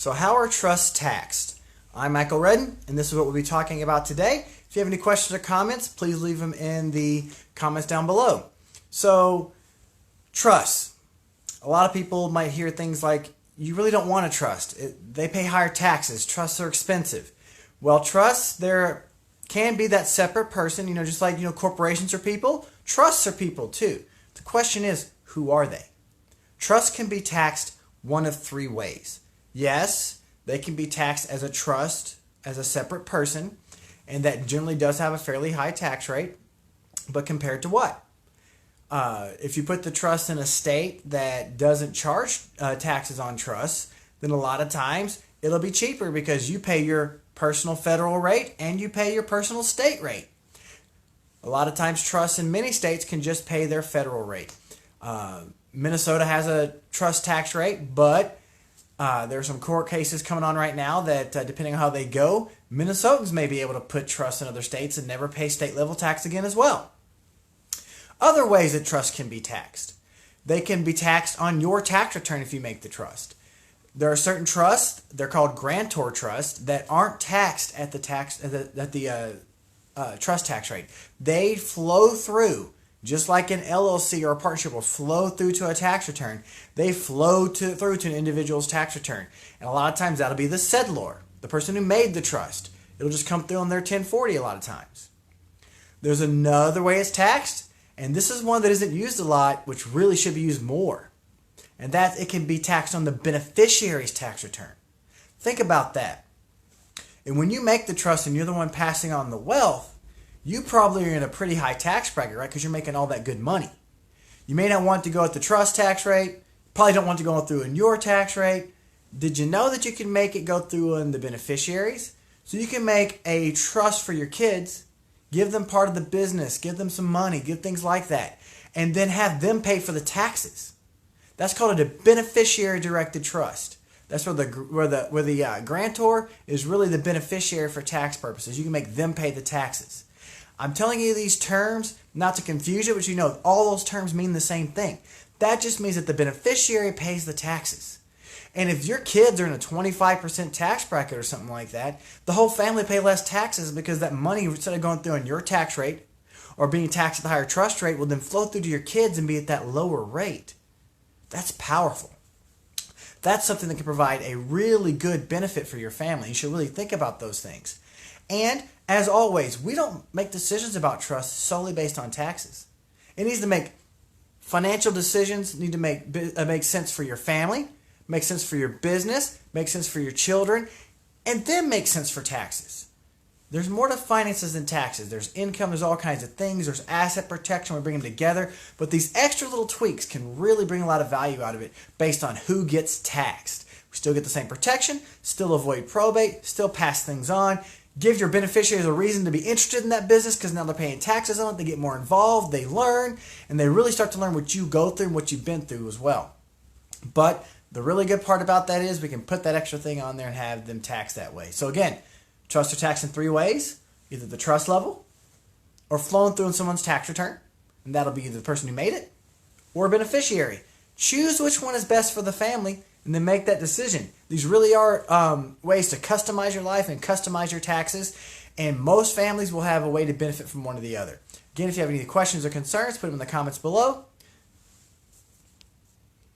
So how are trusts taxed? I'm Michael Redden, and this is what we'll be talking about today. If you have any questions or comments, please leave them in the comments down below. So, trusts. A lot of people might hear things like, you really don't want a trust. They pay higher taxes. Trusts are expensive. Well, trusts, there can be that separate person, just like, corporations are people. Trusts are people too. The question is, who are they? Trusts can be taxed one of three ways. Yes, they can be taxed as a trust, as a separate person, and that generally does have a fairly high tax rate. But compared to what? If you put the trust in a state that doesn't charge taxes on trusts, then a lot of times it'll be cheaper because you pay your personal federal rate and you pay your personal state rate. A lot of times trusts in many states can just pay their federal rate. Minnesota has a trust tax rate, but there are some court cases coming on right now that, depending on how they go, Minnesotans may be able to put trusts in other states and never pay state level tax again as well. Other ways that trusts can be taxed. They can be taxed on your tax return if you make the trust. There are certain trusts, they're called grantor trusts, that aren't taxed at the trust tax rate. They flow through. Just like an LLC or a partnership will flow through to a tax return, they flow through to an individual's tax return. And a lot of times that'll be the settlor, the person who made the trust. It'll just come through on their 1040 a lot of times. There's another way it's taxed, and this is one that isn't used a lot, which really should be used more. And that it can be taxed on the beneficiary's tax return. Think about that. And when you make the trust and you're the one passing on the wealth, you probably are in a pretty high tax bracket, right? Because you're making all that good money. You may not want to go at the trust tax rate. Probably don't want to go through in your tax rate. Did you know that you can make it go through in the beneficiaries? So you can make a trust for your kids, give them part of the business, give them some money, give things like that, and then have them pay for the taxes. That's called a beneficiary-directed trust. That's where the grantor is really the beneficiary for tax purposes. You can make them pay the taxes. I'm telling you these terms not to confuse you, but all those terms mean the same thing. That just means that the beneficiary pays the taxes. And if your kids are in a 25% tax bracket or something like that, the whole family pay less taxes because that money, instead of going through on your tax rate or being taxed at the higher trust rate, will then flow through to your kids and be at that lower rate. That's powerful. That's something that can provide a really good benefit for your family. You should really think about those things. And as always, we don't make decisions about trusts solely based on taxes. It needs to make financial decisions, need to make sense for your family, make sense for your business, make sense for your children, and then make sense for taxes. There's more to finances than taxes. There's income, there's all kinds of things, there's asset protection, we bring them together, but these extra little tweaks can really bring a lot of value out of it based on who gets taxed. We still get the same protection, still avoid probate, still pass things on, give your beneficiaries a reason to be interested in that business because now they're paying taxes on it, they get more involved, they learn, and they really start to learn what you go through and what you've been through as well. But the really good part about that is we can put that extra thing on there and have them taxed that way. So again, trusts are taxed in three ways, either the trust level or flowing through in someone's tax return, and that'll be either the person who made it or a beneficiary. Choose which one is best for the family and then make that decision. These really are ways to customize your life and customize your taxes, and most families will have a way to benefit from one or the other. Again, if you have any questions or concerns, put them in the comments below.